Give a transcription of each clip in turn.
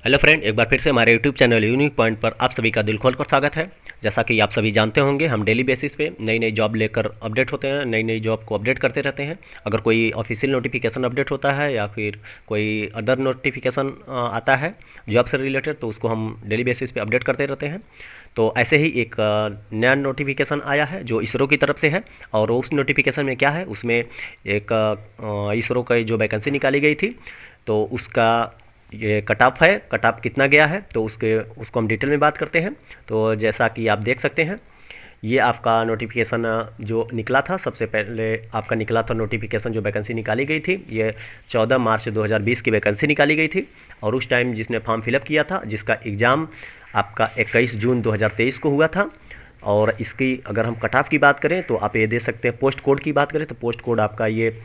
Hello friend, एक बार फिर से हमारे यूट्यूब चैनल यूनिक पॉइंट पर आप सभी का दिल खोलकर स्वागत है। जैसा कि आप सभी जानते होंगे, हम डेली बेसिस पे नई नई जॉब लेकर अपडेट होते हैं, नई नई जॉब को अपडेट करते रहते हैं। अगर कोई ऑफिशियल नोटिफिकेशन अपडेट होता है या फिर कोई अदर नोटिफिकेशन आता है जॉब से रिलेटेड, तो उसको हम डेली बेसिस पे अपडेट करते रहते हैं। तो ऐसे ही एक नया नोटिफिकेशन आया है जो इसरो की तरफ से है। और उस नोटिफिकेशन में क्या है, उसमें एक इसरो का जो वैकेंसी निकाली गई थी, तो उसका ये कट ऑफ है। कट ऑफ कितना गया है तो उसको हम डिटेल में बात करते हैं। तो जैसा कि आप देख सकते हैं, ये आपका नोटिफिकेशन जो निकला था, सबसे पहले आपका निकला था नोटिफिकेशन, जो वैकेंसी निकाली गई थी, ये 14 मार्च 2020 की वैकेंसी निकाली गई थी। और उस टाइम जिसने फॉर्म फिलअप किया था, जिसका एग्ज़ाम आपका 21 जून 2023 को हुआ था। और इसकी अगर हम कट ऑफ की बात करें तो आप ये दे सकते हैं। पोस्ट कोड की बात करें तो पोस्ट कोड आपका ये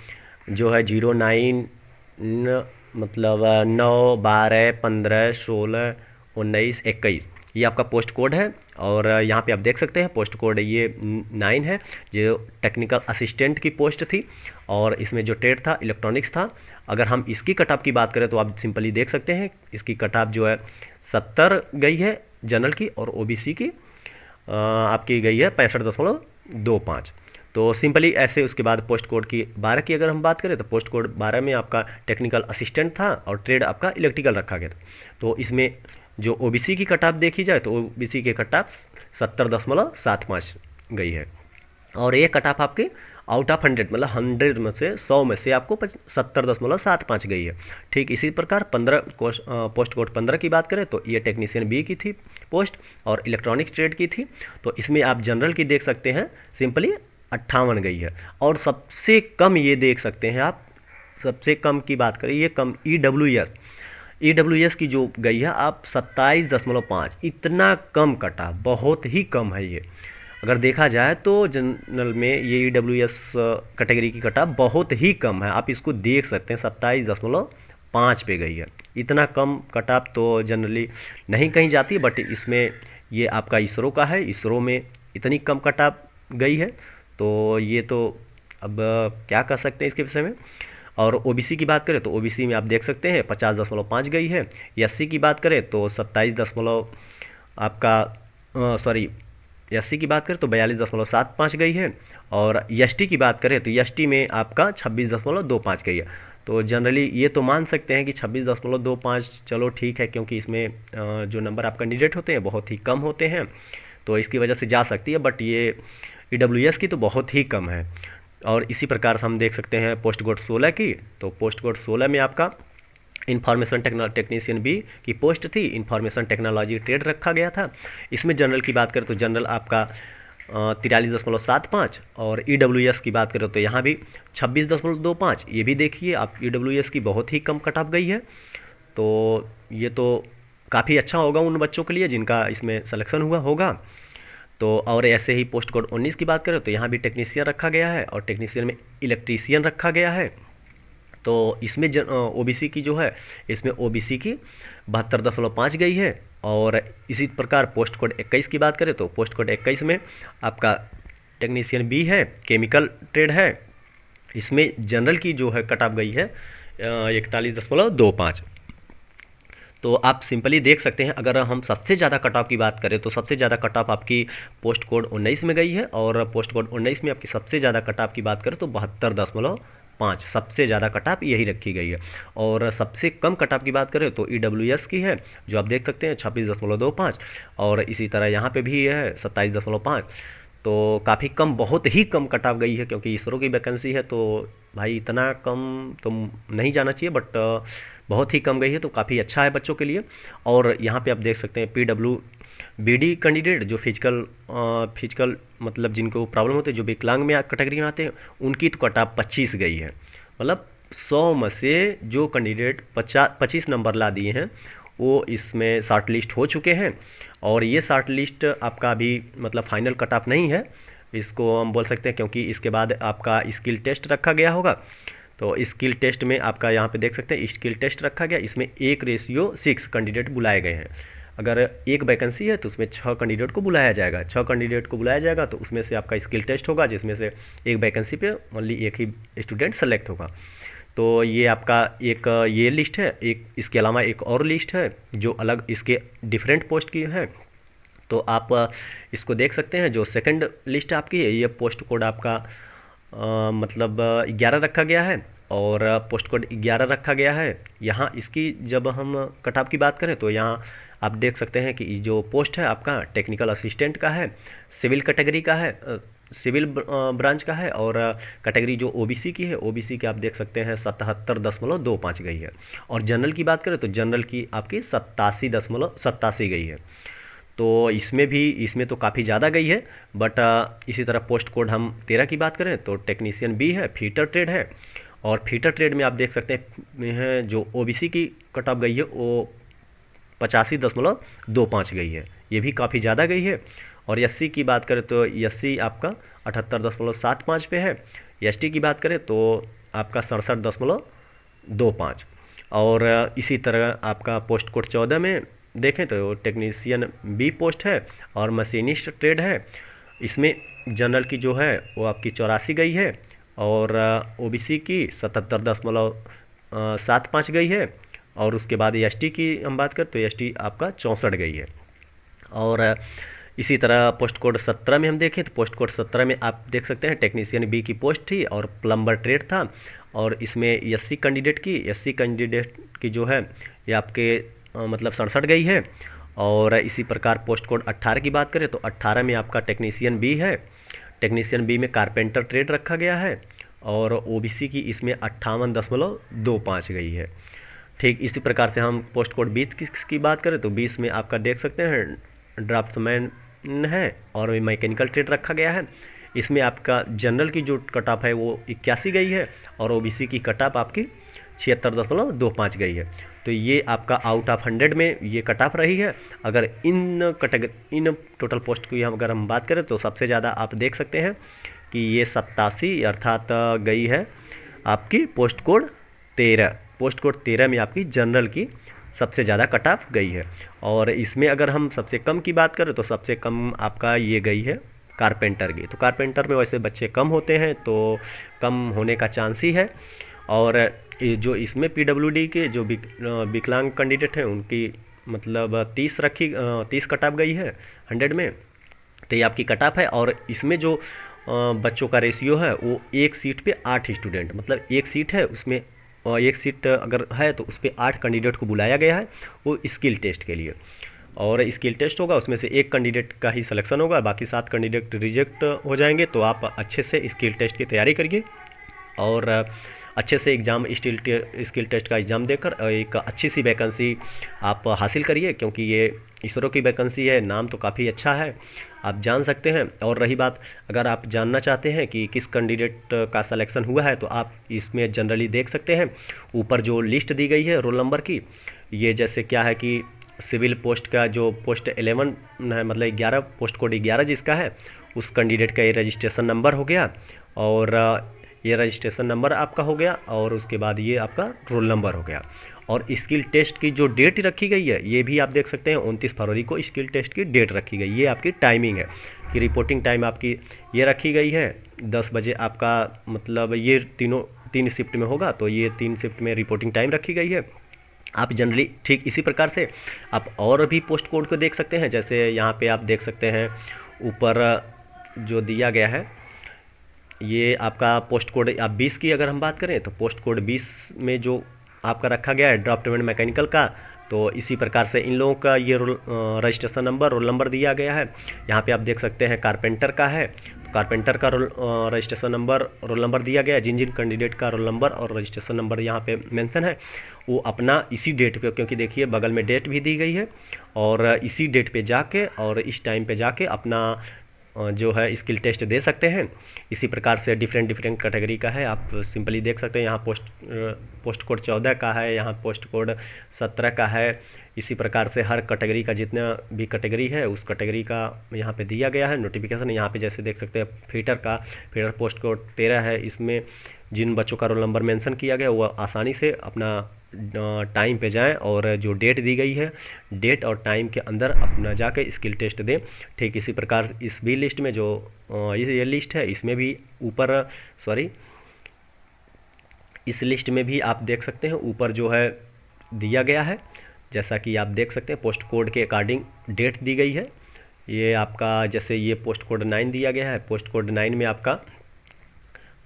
जो है 09 मतलब 9, 12, 15, 16, 19, 21, ये आपका पोस्ट कोड है। और यहाँ पे आप देख सकते हैं पोस्ट कोड ये 9 है, जो टेक्निकल असिस्टेंट की पोस्ट थी। और इसमें जो ट्रेड था इलेक्ट्रॉनिक्स था। अगर हम इसकी कट ऑफ की बात करें तो आप सिंपली देख सकते हैं, इसकी कट ऑफ जो है 70 गई है जनरल की, और ओबीसी की आपकी गई है 65.25। तो सिंपली ऐसे। उसके बाद पोस्ट कोड की 12 की अगर हम बात करें तो पोस्ट कोड 12 में आपका टेक्निकल असिस्टेंट था और ट्रेड आपका इलेक्ट्रिकल रखा गया था। तो इसमें जो ओबीसी की कट ऑफ देखी जाए तो ओबीसी की कट ऑफ 70.75 गई है। और ये कट ऑफ आपके आउट ऑफ 100 मतलब 100 में से 100 में से आपको 70.75 गई है। ठीक इसी प्रकार 15 पोस्ट कोड 15 की बात करें तो ये टेक्नीशियन बी की थी पोस्ट, और इलेक्ट्रॉनिक्स ट्रेड की थी। तो इसमें आप जनरल की देख सकते हैं, सिंपली 58 गई है। और सबसे कम ये देख सकते हैं आप, सबसे कम की बात करें, ये कम ई डब्ल्यू एस की जो गई है आप 27.5। इतना कम कटा, बहुत ही कम है ये। अगर देखा जाए तो जनरल में ये ई डब्ल्यू एस कैटेगरी की कटा बहुत ही कम है। आप इसको देख सकते हैं, 27.5 पे गई है। इतना कम कटाप तो जनरली नहीं कहीं जाती, बट इसमें ये आपका इसरो का है। इसरो में इतनी कम कटाप गई है, तो ये तो अब क्या कर सकते हैं इसके विषय में। और ओबीसी की बात करें तो ओबीसी में आप देख सकते हैं 50.5 गई है। एससी की बात करें तो 27 दशमलव आपका सॉरी, एससी की बात करें तो 42.75 गई है। और एसटी की बात करें तो एसटी में आपका 26.25 गई है। तो जनरली ये तो मान सकते हैं कि 26.25 चलो ठीक है, क्योंकि इसमें जो नंबर आप कैंडिडेट होते हैं बहुत ही कम होते हैं, तो इसकी वजह से जा सकती है। बट ये ईडब्ल्यूएस की तो बहुत ही कम है। और इसी प्रकार से हम देख सकते हैं पोस्ट कोड 16 की। तो पोस्ट कोड 16 में आपका इंफॉर्मेशन टेक्नीशियन बी की पोस्ट थी, इंफॉर्मेशन टेक्नोलॉजी ट्रेड रखा गया था। इसमें जनरल की बात करें तो जनरल आपका 43.75। और ई डब्ल्यू एस की बात करें तो यहाँ भी 26.25। ये भी देखिए आप, ई डब्ल्यू एस की बहुत ही कम कट ऑफ गई है। तो ये तो काफ़ी अच्छा होगा उन बच्चों के लिए जिनका इसमें सिलेक्शन हुआ होगा। तो और ऐसे ही पोस्ट कोड 19 की बात करें तो यहाँ भी टेक्नीशियन रखा गया है, और टेक्नीशियन में इलेक्ट्रीशियन रखा गया है। तो इसमें ओबीसी की जो है, इसमें ओबीसी की 72.5 गई है। और इसी प्रकार पोस्ट कोड 21 की बात करें तो पोस्ट कोड 21 में आपका टेक्नीशियन बी है, केमिकल ट्रेड है। इसमें जनरल की जो है कट ऑफ गई है 41.25। तो आप सिंपली देख सकते हैं, अगर हम सबसे ज़्यादा कट ऑफ की बात करें तो सबसे ज़्यादा कट ऑफ आपकी पोस्ट कोड 19 में गई है। और पोस्ट कोड 19 में आपकी सबसे ज़्यादा कट ऑफ की बात करें तो 72.5, सबसे ज़्यादा कट ऑफ यही रखी गई है। और सबसे कम कट ऑफ की बात करें तो ई डब्ल्यू एस की है, जो आप देख सकते हैं 26.25। और इसी तरह यहाँ पे भी है 27.5। तो काफ़ी कम, बहुत ही कम कट ऑफ गई है, क्योंकि इसरो की वैकेंसी है। तो भाई इतना कम तो नहीं जाना चाहिए, बट बहुत ही कम गई है, तो काफ़ी अच्छा है बच्चों के लिए। और यहाँ पे आप देख सकते हैं पीडब्ल्यू बीडी कैंडिडेट, जो फिजिकल मतलब जिनको प्रॉब्लम होती है, जो विकलांग में कैटेगरी में आते हैं, उनकी तो कट ऑफ 25 गई है। मतलब 100 में से जो कैंडिडेट 25 नंबर ला दिए हैं, वो इसमें शॉर्ट लिस्ट हो चुके हैं। और ये शॉर्ट लिस्ट आपका अभी मतलब फाइनल कट ऑफ नहीं है, इसको हम बोल सकते हैं, क्योंकि इसके बाद आपका स्किल टेस्ट रखा गया होगा। तो स्किल टेस्ट में आपका यहाँ पे देख सकते हैं स्किल टेस्ट रखा गया, इसमें 1:6 कैंडिडेट बुलाए गए हैं। अगर एक वैकेंसी है तो उसमें 6 कैंडिडेट को बुलाया जाएगा, 6 कैंडिडेट को बुलाया जाएगा, तो उसमें से आपका स्किल टेस्ट होगा, जिसमें से एक वैकेंसी पे ओनली एक ही स्टूडेंट सेलेक्ट होगा। तो ये आपका एक ये लिस्ट है, एक इसके अलावा एक और लिस्ट है जो अलग इसके डिफरेंट पोस्ट की है। तो आप इसको देख सकते हैं। जो सेकंड लिस्ट आपकी है, ये पोस्ट कोड आपका मतलब 11 रखा गया है और पोस्ट कोड 11 रखा गया है। यहाँ इसकी जब हम कट ऑफ की बात करें तो यहाँ आप देख सकते हैं कि जो पोस्ट है आपका टेक्निकल असिस्टेंट का है, सिविल कैटेगरी का है, सिविल ब्रांच का है, और कैटेगरी जो ओबीसी की है, ओबीसी की आप देख सकते हैं 77.25 गई है। और जनरल की बात करें तो जनरल की आपकी 87.87 गई है। तो इसमें तो काफ़ी ज़्यादा गई है। बट इसी तरह पोस्ट कोड हम 13 की बात करें तो टेक्नीशियन बी है, फीटर ट्रेड है। और फीटर ट्रेड में आप देख सकते हैं जो ओबीसी की कट ऑफ गई है वो 85.25 गई है, ये भी काफ़ी ज़्यादा गई है। और एससी की बात करें तो एससी आपका 78.75 पे है। एसटी की बात करें तो आपका 67.25। और इसी तरह आपका पोस्ट कोड 14 में देखें तो टेक्नीशियन बी पोस्ट है और मशीनिस्ट ट्रेड है। इसमें जनरल की जो है वो आपकी 84 गई है और ओबीसी की 77.75 गई है। और उसके बाद एसटी की हम बात करें तो एसटी आपका 64 गई है। और इसी तरह पोस्ट कोड 17 में हम देखें तो पोस्ट कोड 17 में आप देख सकते हैं टेक्नीशियन बी की पोस्ट थी और प्लम्बर ट्रेड था। और इसमें एससी कैंडिडेट की जो है ये आपके मतलब 67 गई है। और इसी प्रकार पोस्ट कोड 18 की बात करें तो 18 में आपका टेक्नीशियन बी है। टेक्नीशियन बी में कारपेंटर ट्रेड रखा गया है और ओबीसी की इसमें 58.25 गई है। ठीक इसी प्रकार से हम पोस्ट कोड 20 की बात करें तो 20 में आपका देख सकते हैं ड्राफ्ट्समैन है और मैकेनिकल ट्रेड रखा गया है। इसमें आपका जनरल की जो कट ऑफ है वो 81 गई है और ओबीसी की कट ऑफ आपकी 76.25 गई है। तो ये आपका आउट ऑफ 100 में ये कट ऑफ रही है। अगर इन टोटल पोस्ट की अगर हम बात करें तो सबसे ज़्यादा आप देख सकते हैं कि ये 87 अर्थात गई है आपकी पोस्ट कोड 13। पोस्ट कोड 13 में आपकी जनरल की सबसे ज़्यादा कट ऑफ गई है। और इसमें अगर हम सबसे कम की बात करें तो सबसे कम आपका ये गई है कारपेंटर की। तो कारपेंटर में वैसे बच्चे कम होते हैं तो कम होने का चांस ही है। और जो इसमें पीडब्ल्यूडी के जो विकलांग कैंडिडेट हैं उनकी मतलब 30 कट ऑफ गई है 100 में। तो ये आपकी कट ऑफ है। और इसमें जो बच्चों का रेशियो है वो एक सीट पे 8 स्टूडेंट, मतलब एक सीट है उसमें एक सीट अगर है तो उस पर 8 कैंडिडेट को बुलाया गया है वो स्किल टेस्ट के लिए। और स्किल टेस्ट होगा, उसमें से एक कैंडिडेट का ही सिलेक्शन होगा, बाकी 7 कैंडिडेट रिजेक्ट हो जाएंगे। तो आप अच्छे से स्किल टेस्ट की तैयारी करिए और अच्छे से स्किल टेस्ट का एग्ज़ाम देकर एक अच्छी सी वैकेंसी आप हासिल करिए, क्योंकि ये इसरो की वैकेंसी है, नाम तो काफ़ी अच्छा है, आप जान सकते हैं। और रही बात, अगर आप जानना चाहते हैं कि किस कैंडिडेट का सिलेक्शन हुआ है तो आप इसमें जनरली देख सकते हैं ऊपर जो लिस्ट दी गई है रोल नंबर की। ये जैसे क्या है कि सिविल पोस्ट का जो पोस्ट 11 है, मतलब 11 पोस्ट कोड 11 जिसका है उस कैंडिडेट का ये रजिस्ट्रेशन नंबर हो गया और ये रजिस्ट्रेशन नंबर आपका हो गया और उसके बाद ये आपका रोल नंबर हो गया। और स्किल टेस्ट की जो डेट रखी गई है ये भी आप देख सकते हैं 29 फरवरी को स्किल टेस्ट की डेट रखी गई। ये आपकी टाइमिंग है कि रिपोर्टिंग टाइम आपकी ये रखी गई है 10 बजे आपका, मतलब ये तीन शिफ्ट में होगा तो ये 3 शिफ्ट में रिपोर्टिंग टाइम रखी गई है। आप जनरली ठीक इसी प्रकार से आप और भी पोस्ट कोड को देख सकते हैं। जैसे यहाँ पे आप देख सकते हैं ऊपर जो दिया गया है ये आपका पोस्ट कोड आप 20 की अगर हम बात करें तो पोस्ट कोड 20 में जो आपका रखा गया है ड्राफ्टमैन मैकेनिकल का, तो इसी प्रकार से इन लोगों का ये रजिस्ट्रेशन नंबर रोल नंबर दिया गया है। यहाँ पे आप देख सकते हैं कारपेंटर का है, कारपेंटर का रजिस्ट्रेशन नंबर रोल नंबर दिया गया है। जिन जिन कैंडिडेट का रोल नंबर और रजिस्ट्रेशन नंबर यहाँ पे मेंशन है वो अपना इसी डेट पे, क्योंकि देखिए बगल में डेट भी दी गई है, और इसी डेट पे जाके और इस टाइम पे जाके अपना जो है स्किल टेस्ट दे सकते हैं। इसी प्रकार से डिफरेंट कैटेगरी का है, आप सिंपली देख सकते हैं। यहाँ पोस्ट कोड 14 का है, यहाँ पोस्ट कोड 17 का है। इसी प्रकार से हर कैटेगरी का जितना भी कैटेगरी है उस कैटेगरी का यहाँ पे दिया गया है नोटिफिकेशन। यहाँ पे जैसे देख सकते हैं फीटर पोस्ट कोड 13 है, इसमें जिन बच्चों का रोल नंबर मेंशन किया गया वो आसानी से अपना टाइम पे जाएं और जो डेट दी गई है डेट और टाइम के अंदर अपना जाके स्किल टेस्ट दें। ठीक इसी प्रकार इस भी लिस्ट में जो ये लिस्ट है इसमें भी ऊपर इस लिस्ट में भी आप देख सकते हैं ऊपर जो है दिया गया है, जैसा कि आप देख सकते हैं पोस्ट कोड के अकॉर्डिंग डेट दी गई है। ये आपका जैसे ये पोस्ट कोड 9 दिया गया है, पोस्ट कोड 9 में आपका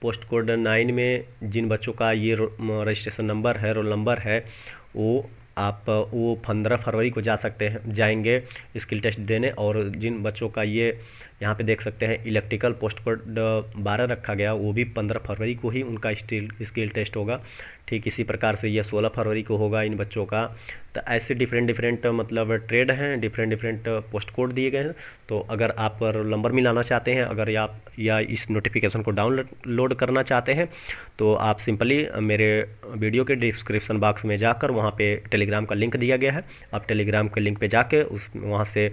पोस्ट कोड 9 में जिन बच्चों का ये रजिस्ट्रेशन नंबर है, रोल नंबर है, वो 15 फरवरी को जाएंगे स्किल टेस्ट देने। और जिन बच्चों का ये यहाँ पे देख सकते हैं इलेक्ट्रिकल पोस्ट कोड 12 रखा गया, वो भी 15 फरवरी को ही उनका स्किल टेस्ट होगा। ठीक इसी प्रकार से ये 16 फरवरी को होगा इन बच्चों का। तो ऐसे डिफरेंट मतलब ट्रेड हैं, डिफरेंट पोस्ट कोड दिए गए हैं। तो अगर आप रोल नंबर मिलाना चाहते हैं, अगर या इस नोटिफिकेशन को डाउनलोड करना चाहते हैं, तो आप सिंपली मेरे वीडियो के डिस्क्रिप्शन बॉक्स में जाकर वहाँ पे टेलीग्राम का लिंक दिया गया है, आप टेलीग्राम के लिंक पे जाके वहाँ से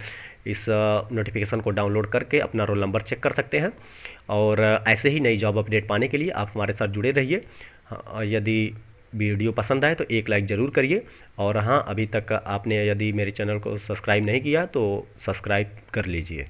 इस नोटिफिकेशन को डाउनलोड करके अपना रोल नंबर चेक कर सकते हैं। और ऐसे ही नई जॉब अपडेट पाने के लिए आप हमारे साथ जुड़े रहिए। यदि वीडियो पसंद आए तो एक लाइक ज़रूर करिए। और हाँ, अभी तक आपने यदि मेरे चैनल को सब्सक्राइब नहीं किया तो सब्सक्राइब कर लीजिए।